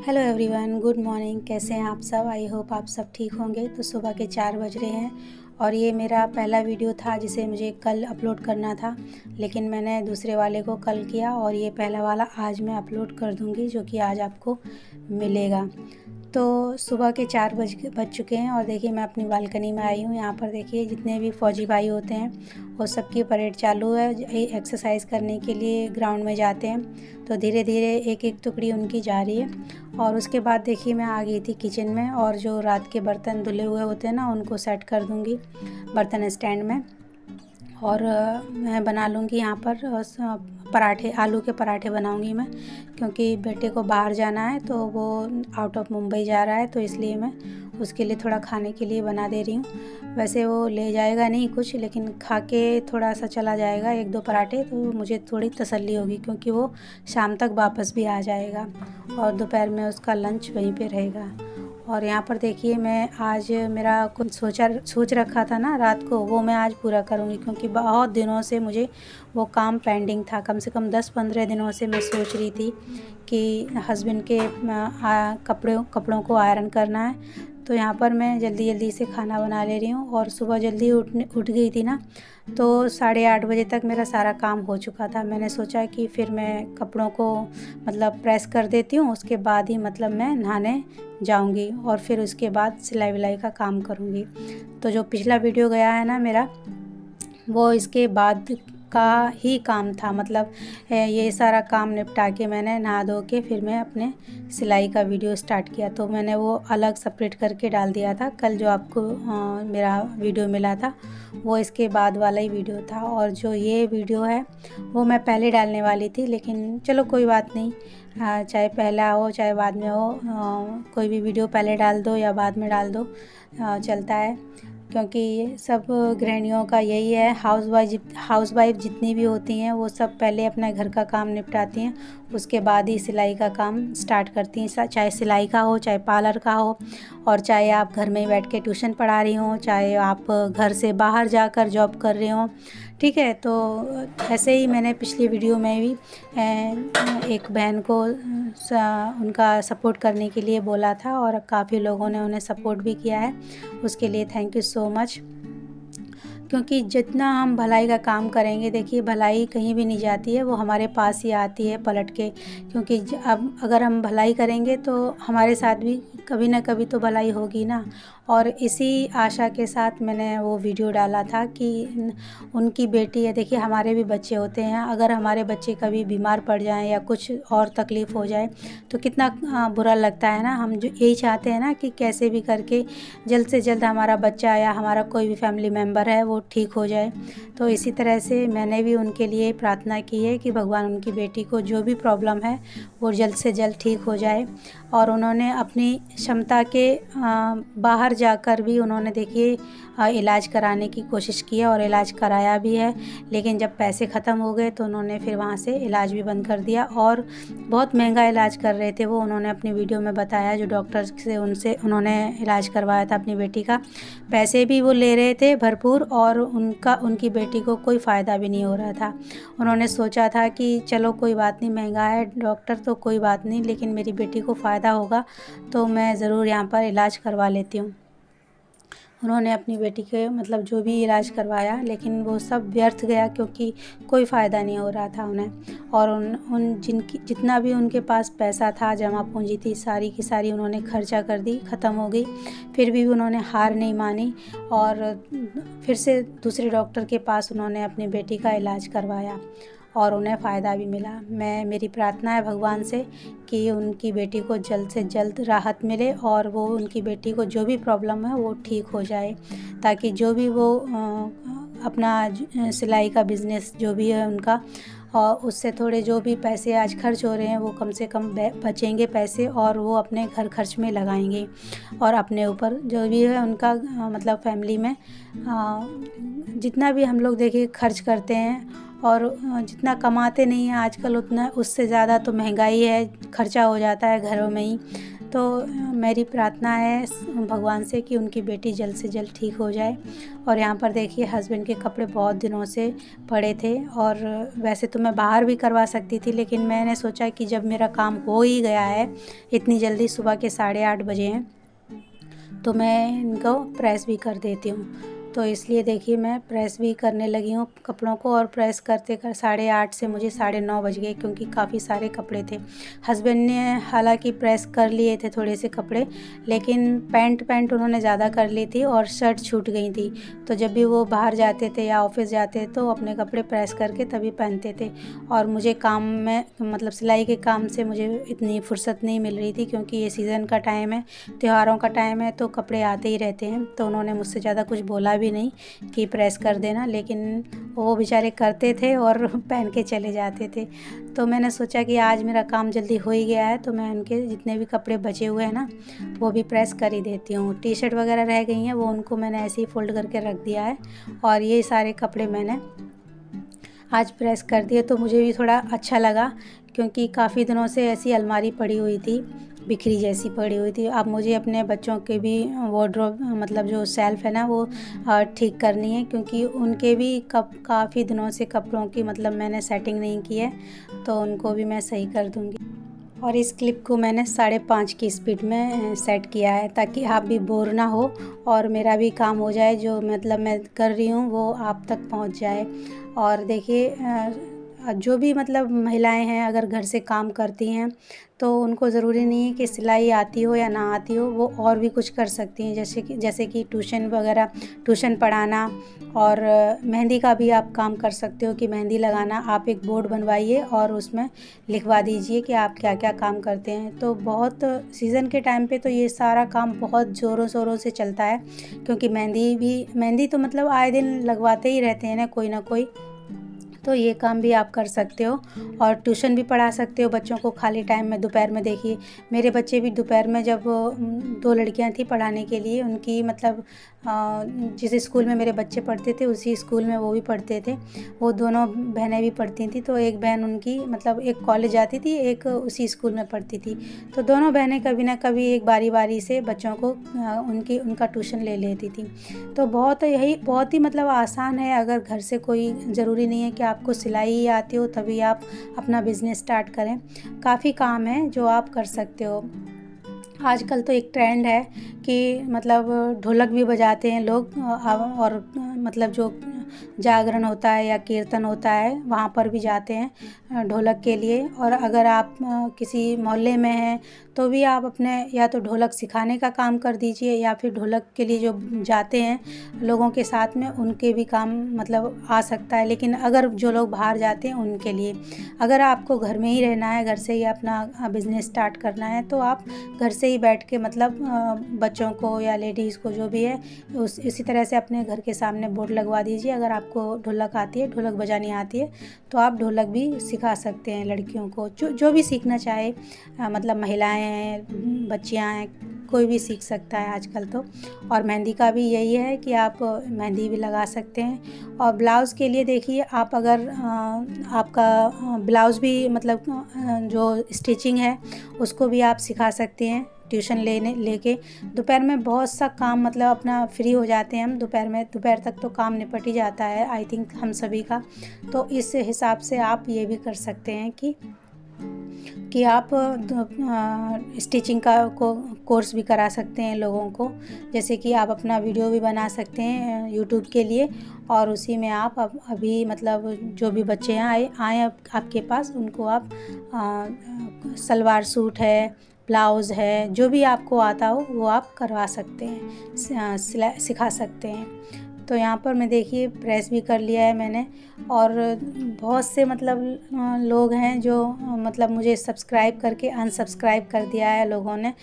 Hello everyone, good morning. कैसे हैं आप सब? आई होप आप सब ठीक होंगे। तो सुबह के 4 बज रहे हैं और ये मेरा पहला वीडियो था जिसे मुझे कल अपलोड करना था, लेकिन मैंने दूसरे वाले को कल किया और ये पहला वाला आज मैं अपलोड कर दूंगी, जो कि आज आपको मिलेगा। तो सुबह के 4 बज चुके हैं और देखिए मैं अपनी बालकनी में आई हूँ। यहाँ पर देखिए जितने भी फ़ौजी भाई होते हैं वो सबकी परेड चालू है। एक्सरसाइज करने के लिए ग्राउंड में जाते हैं, तो धीरे धीरे एक एक टुकड़ी उनकी जा रही है। और उसके बाद देखिए मैं आ गई थी किचन में और जो रात के बर्तन धुले हुए होते हैं ना, उनको सेट कर दूँगी बर्तन स्टैंड में। और मैं बना लूँगी यहाँ पर पराठे, आलू के पराठे बनाऊँगी मैं, क्योंकि बेटे को बाहर जाना है, तो वो आउट ऑफ मुंबई जा रहा है, तो इसलिए मैं उसके लिए थोड़ा खाने के लिए बना दे रही हूँ। वैसे वो ले जाएगा नहीं कुछ, लेकिन खा के थोड़ा सा चला जाएगा, 1-2 पराठे, तो मुझे थोड़ी तसल्ली होगी, क्योंकि वो शाम तक वापस भी आ जाएगा और दोपहर में उसका लंच वहीं पे रहेगा। और यहाँ पर देखिए मैं आज मेरा कुछ सोच रखा था ना रात को, वो मैं आज पूरा करूँगी, क्योंकि बहुत दिनों से मुझे वो काम पेंडिंग था। कम से कम 10-15 दिनों से मैं सोच रही थी कि हस्बैंड के कपड़ों को आयरन करना है। तो यहाँ पर मैं जल्दी जल्दी से खाना बना ले रही हूँ और सुबह जल्दी उठ गई थी ना, तो 8:30 बजे तक मेरा सारा काम हो चुका था। मैंने सोचा कि फिर मैं कपड़ों को मतलब प्रेस कर देती हूँ, उसके बाद ही मतलब मैं नहाने जाऊँगी और फिर उसके बाद सिलाई विलाई का काम करूँगी। तो जो पिछला वीडियो गया है ना मेरा, वो इसके बाद का ही काम था। मतलब ये सारा काम निपटा के मैंने नहा धो के फिर मैं अपने सिलाई का वीडियो स्टार्ट किया। तो मैंने वो अलग सेपरेट करके डाल दिया था। कल जो आपको मेरा वीडियो मिला था वो इसके बाद वाला ही वीडियो था, और जो ये वीडियो है वो मैं पहले डालने वाली थी, लेकिन चलो कोई बात नहीं। चाहे पहला हो चाहे बाद में हो, कोई भी वीडियो पहले डाल दो या बाद में डाल दो, चलता है, क्योंकि ये सब गृहिणियों का यही है। हाउसवाइफ जितनी भी होती हैं वो सब पहले अपने घर का काम निपटाती हैं, उसके बाद ही सिलाई का काम स्टार्ट करती हैं। चाहे सिलाई का हो, चाहे पार्लर का हो, और चाहे आप घर में बैठ के ट्यूशन पढ़ा रही हों, चाहे आप घर से बाहर जाकर जॉब कर रहे हों, ठीक है। तो ऐसे ही मैंने पिछली वीडियो में भी एक बहन को उनका सपोर्ट करने के लिए बोला था और काफ़ी लोगों ने उन्हें सपोर्ट भी किया है। उसके लिए थैंक यू सो मच। क्योंकि जितना हम भलाई का काम करेंगे, देखिए भलाई कहीं भी नहीं जाती है, वो हमारे पास ही आती है पलट के। क्योंकि अब अगर हम भलाई करेंगे तो हमारे साथ भी कभी ना कभी तो भलाई होगी ना। और इसी आशा के साथ मैंने वो वीडियो डाला था कि उनकी बेटी है। देखिए हमारे भी बच्चे होते हैं, अगर हमारे बच्चे कभी बीमार पड़ जाएं या कुछ और तकलीफ़ हो जाए तो कितना बुरा लगता है ना। हम जो यही चाहते हैं ना कि कैसे भी करके जल्द से जल्द हमारा बच्चा या हमारा कोई भी फैमिली मेम्बर है वो ठीक हो जाए। तो इसी तरह से मैंने भी उनके लिए प्रार्थना की है कि भगवान उनकी बेटी को जो भी प्रॉब्लम है वो जल्द से जल्द ठीक हो जाए। और उन्होंने अपनी क्षमता के बाहर जाकर भी उन्होंने देखिए इलाज कराने की कोशिश की है और इलाज कराया भी है, लेकिन जब पैसे ख़त्म हो गए तो उन्होंने फिर वहाँ से इलाज भी बंद कर दिया। और बहुत महंगा इलाज कर रहे थे वो, उन्होंने अपनी वीडियो में बताया। जो डॉक्टर से उनसे उन्होंने इलाज करवाया था अपनी बेटी का, पैसे भी वो ले रहे थे भरपूर, और उनकी बेटी को कोई फ़ायदा भी नहीं हो रहा था। उन्होंने सोचा था कि चलो कोई बात नहीं, महंगा है डॉक्टर तो कोई बात नहीं, लेकिन मेरी बेटी को फ़ायदा होगा तो मैं ज़रूर यहाँ पर इलाज करवा लेती हूँ। उन्होंने अपनी बेटी के मतलब जो भी इलाज करवाया, लेकिन वो सब व्यर्थ गया, क्योंकि कोई फ़ायदा नहीं हो रहा था उन्हें। और उन जिनकी जितना भी उनके पास पैसा था, जमा पूंजी थी, सारी की सारी उन्होंने खर्चा कर दी, ख़त्म हो गई। फिर भी उन्होंने हार नहीं मानी और फिर से दूसरे डॉक्टर के पास उन्होंने अपनी बेटी का इलाज करवाया और उन्हें फ़ायदा भी मिला। मेरी प्रार्थना है भगवान से कि उनकी बेटी को जल्द से जल्द राहत मिले और वो उनकी बेटी को जो भी प्रॉब्लम है वो ठीक हो जाए, ताकि जो भी वो अपना सिलाई का बिज़नेस जो भी है उनका, और उससे थोड़े जो भी पैसे आज खर्च हो रहे हैं वो कम से कम बचेंगे पैसे, और वो अपने घर खर्च में लगाएंगे। और अपने ऊपर जो भी है उनका मतलब फैमिली में जितना भी हम लोग देखिए खर्च करते हैं और जितना कमाते नहीं हैं आजकल, उतना उससे ज़्यादा तो महंगाई है, खर्चा हो जाता है घरों में ही। तो मेरी प्रार्थना है भगवान से कि उनकी बेटी जल्द से जल्द ठीक हो जाए। और यहाँ पर देखिए हस्बैंड के कपड़े बहुत दिनों से पड़े थे, और वैसे तो मैं बाहर भी करवा सकती थी, लेकिन मैंने सोचा कि जब मेरा काम हो ही गया है इतनी जल्दी, सुबह के 8:30 बजे हैं, तो मैं इनको प्रेस भी कर देती हूँ। तो इसलिए देखिए मैं प्रेस भी करने लगी हूँ कपड़ों को, और प्रेस करते 8:30 से मुझे 9:30 बज गए, क्योंकि काफ़ी सारे कपड़े थे। हस्बैंड ने हालांकि प्रेस कर लिए थे थोड़े से कपड़े, लेकिन पैंट उन्होंने ज़्यादा कर ली थी और शर्ट छूट गई थी। तो जब भी वो बाहर जाते थे या ऑफिस जाते तो अपने कपड़े प्रेस करके तभी पहनते थे। और मुझे काम में मतलब सिलाई के काम से मुझे इतनी फुर्सत नहीं मिल रही थी, क्योंकि ये सीज़न का टाइम है, त्योहारों का टाइम है, तो कपड़े आते ही रहते हैं। तो उन्होंने मुझसे ज़्यादा कुछ बोला भी नहीं कि प्रेस कर देना, लेकिन वो बेचारे करते थे और पहन के चले जाते थे। तो मैंने सोचा कि आज मेरा काम जल्दी हो ही गया है, तो मैं उनके जितने भी कपड़े बचे हुए हैं ना वो भी प्रेस कर ही देती हूँ। टी शर्ट वगैरह रह गई हैं, वो उनको मैंने ऐसे ही फोल्ड करके रख दिया है, और ये सारे कपड़े मैंने आज प्रेस कर दिए। तो मुझे भी थोड़ा अच्छा लगा, क्योंकि काफ़ी दिनों से ऐसी अलमारी पड़ी हुई थी, बिखरी जैसी पड़ी हुई थी। अब मुझे अपने बच्चों के भी वार्डरोब मतलब जो शेल्फ़ है ना वो ठीक करनी है, क्योंकि उनके भी काफ़ी दिनों से कपड़ों की मतलब मैंने सेटिंग नहीं की है, तो उनको भी मैं सही कर दूँगी। और इस क्लिप को मैंने 5.5 की स्पीड में सेट किया है, ताकि आप भी बोर ना हो और मेरा भी काम हो जाए, जो मतलब मैं कर रही हूँ वो आप तक पहुँच जाए। और देखिए जो भी मतलब महिलाएं हैं अगर घर से काम करती हैं तो उनको ज़रूरी नहीं है कि सिलाई आती हो या ना आती हो, वो और भी कुछ कर सकती हैं, जैसे कि ट्यूशन वगैरह, ट्यूशन पढ़ाना, और मेहंदी का भी आप काम कर सकते हो कि मेहंदी लगाना। आप एक बोर्ड बनवाइए और उसमें लिखवा दीजिए कि आप क्या क्या काम करते हैं। तो बहुत सीज़न के टाइम पे तो ये सारा काम बहुत ज़ोरों शोरों से चलता है, क्योंकि मेहंदी तो मतलब आए दिन लगवाते ही रहते हैं ना कोई, तो ये काम भी आप कर सकते हो। और ट्यूशन भी पढ़ा सकते हो बच्चों को खाली टाइम में। दोपहर में देखिए मेरे बच्चे भी दोपहर में, जब 2 लड़कियां थी पढ़ाने के लिए, उनकी मतलब जिस स्कूल में मेरे बच्चे पढ़ते थे उसी स्कूल में वो भी पढ़ते थे, वो दोनों बहनें भी पढ़ती थी। तो एक बहन उनकी मतलब एक कॉलेज जाती थी, एक उसी स्कूल में पढ़ती थी, तो दोनों बहनें कभी ना कभी एक बारी से बच्चों को उनका ट्यूशन ले लेती थी। तो बहुत ही मतलब आसान है। अगर घर से कोई ज़रूरी नहीं है कि आपको सिलाई ही आती हो तभी आप अपना बिज़नेस स्टार्ट करें, काफ़ी काम है जो आप कर सकते हो। आजकल तो एक ट्रेंड है कि मतलब ढोलक भी बजाते हैं लोग, और मतलब जो जागरण होता है या कीर्तन होता है वहाँ पर भी जाते हैं ढोलक के लिए। और अगर आप किसी मोहल्ले में हैं तो भी आप अपने या तो ढोलक सिखाने का काम कर दीजिए, या फिर ढोलक के लिए जो जाते हैं लोगों के साथ में उनके भी काम मतलब आ सकता है। लेकिन अगर जो लोग बाहर जाते हैं उनके लिए, अगर आपको घर में ही रहना है, घर से ही अपना बिज़नेस स्टार्ट करना है, तो आप घर से ही बैठ के मतलब बच्चों को या लेडीज़ को जो भी है इसी तरह से अपने घर के सामने बोर्ड लगवा दीजिए। अगर आपको ढोलक आती है, ढोलक बजानी आती है, तो आप ढोलक भी सिखा सकते हैं लड़कियों को, जो भी सीखना चाहे, मतलब महिलाएं हैं, बच्चियां हैं, कोई भी सीख सकता है आजकल तो। और मेहंदी का भी यही है कि आप मेहंदी भी लगा सकते हैं। और ब्लाउज़ के लिए देखिए आप अगर आपका ब्लाउज़ भी मतलब जो स्टिचिंग है उसको भी आप सिखा सकते हैं ट्यूशन लेके। दोपहर में बहुत सा काम मतलब अपना फ्री हो जाते हैं हम दोपहर में, दोपहर तक तो काम निपट ही जाता है आई थिंक हम सभी का। तो इस हिसाब से आप ये भी कर सकते हैं कि आप स्टिचिंग का कोर्स भी करा सकते हैं लोगों को। जैसे कि आप अपना वीडियो भी बना सकते हैं यूट्यूब के लिए, और उसी में आप अभी मतलब जो भी बच्चे आए आपके पास, उनको आप सलवार सूट है, ब्लाउज़ है, जो भी आपको आता हो वो आप करवा सकते हैं, सिखा सकते हैं। तो यहाँ पर मैं देखिए प्रेस भी कर लिया है मैंने। और बहुत से मतलब लोग हैं जो मतलब मुझे सब्सक्राइब करके अनसब्सक्राइब कर दिया है लोगों ने।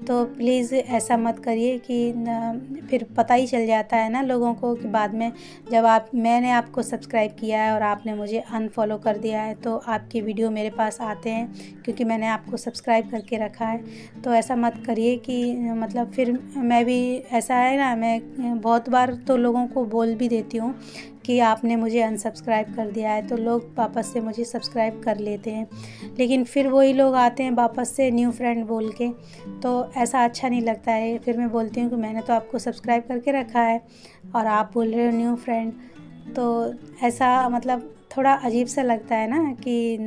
तो प्लीज़ ऐसा मत करिए कि फिर पता ही चल जाता है ना लोगों को कि बाद में जब मैंने आपको सब्सक्राइब किया है और आपने मुझे अनफॉलो कर दिया है, तो आपकी वीडियो मेरे पास आते हैं क्योंकि मैंने आपको सब्सक्राइब करके रखा है। तो ऐसा मत करिए कि मतलब फिर मैं भी, ऐसा है ना, मैं बहुत बार तो लोगों को बोल भी देती हूँ कि आपने मुझे अनसब्सक्राइब कर दिया है, तो लोग वापस से मुझे सब्सक्राइब कर लेते हैं, लेकिन फिर वही लोग आते हैं वापस से न्यू फ्रेंड बोल के, तो ऐसा अच्छा नहीं लगता है। फिर मैं बोलती हूँ कि मैंने तो आपको सब्सक्राइब करके रखा है और आप बोल रहे हो न्यू फ्रेंड, तो ऐसा मतलब थोड़ा अजीब सा लगता है ना कि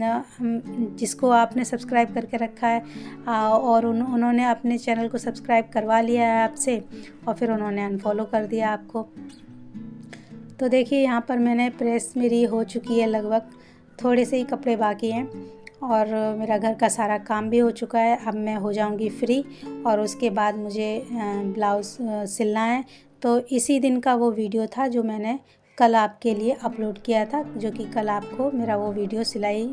जिसको आपने सब्सक्राइब करके रखा है और उन्होंने अपने चैनल को सब्सक्राइब करवा लिया है आपसे और फिर उन्होंने अनफॉलो कर दिया आपको। तो देखिए यहाँ पर मैंने प्रेस मेरी हो चुकी है लगभग, थोड़े से ही कपड़े बाकी हैं और मेरा घर का सारा काम भी हो चुका है। अब मैं हो जाऊंगी फ्री और उसके बाद मुझे ब्लाउज़ सिलना है। तो इसी दिन का वो वीडियो था जो मैंने कल आपके लिए अपलोड किया था, जो कि कल आपको मेरा वो वीडियो सिलाई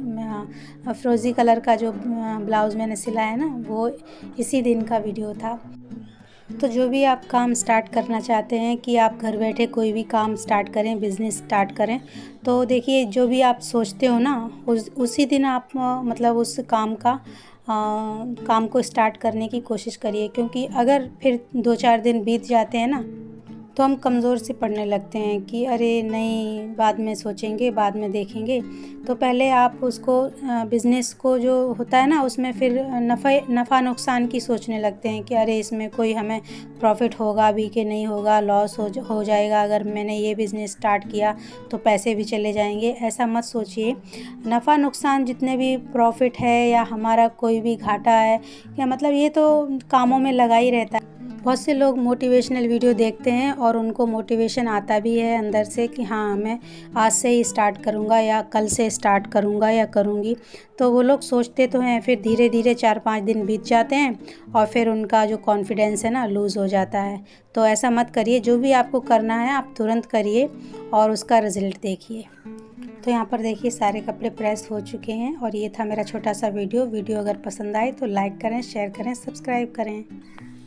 फ़िरोज़ी कलर का जो ब्लाउज़ मैंने सिलाया है ना, वो इसी दिन का वीडियो था। तो जो भी आप काम स्टार्ट करना चाहते हैं कि आप घर बैठे कोई भी काम स्टार्ट करें, बिज़नेस स्टार्ट करें, तो देखिए जो भी आप सोचते हो ना उसी दिन आप मतलब उस काम को स्टार्ट करने की कोशिश करिए, क्योंकि अगर फिर 2-4 दिन बीत जाते हैं ना तो हम कमज़ोर से पड़ने लगते हैं कि अरे नहीं बाद में सोचेंगे, बाद में देखेंगे। तो पहले आप उसको बिज़नेस को जो होता है ना उसमें फिर नफ़ा नुकसान की सोचने लगते हैं कि अरे इसमें कोई हमें प्रॉफिट होगा भी कि नहीं होगा, लॉस हो जाएगा अगर मैंने ये बिज़नेस स्टार्ट किया तो पैसे भी चले जाएंगे। ऐसा मत सोचिए। नफ़ा नुकसान जितने भी प्रॉफिट है या हमारा कोई भी घाटा है या मतलब ये तो कामों में लगा ही रहता है। बहुत से लोग मोटिवेशनल वीडियो देखते हैं और उनको मोटिवेशन आता भी है अंदर से कि हाँ मैं आज से ही स्टार्ट करूँगा या कल से स्टार्ट करूँगा या करूँगी। तो वो लोग सोचते तो हैं, फिर धीरे धीरे 4-5 दिन बीत जाते हैं और फिर उनका जो कॉन्फिडेंस है ना लूज़ हो जाता है। तो ऐसा मत करिए, जो भी आपको करना है आप तुरंत करिए और उसका रिज़ल्ट देखिए। तो यहाँ पर देखिए सारे कपड़े प्रेस हो चुके हैं और ये था मेरा छोटा सा वीडियो। अगर पसंद आए तो लाइक करें, शेयर करें, सब्सक्राइब करें।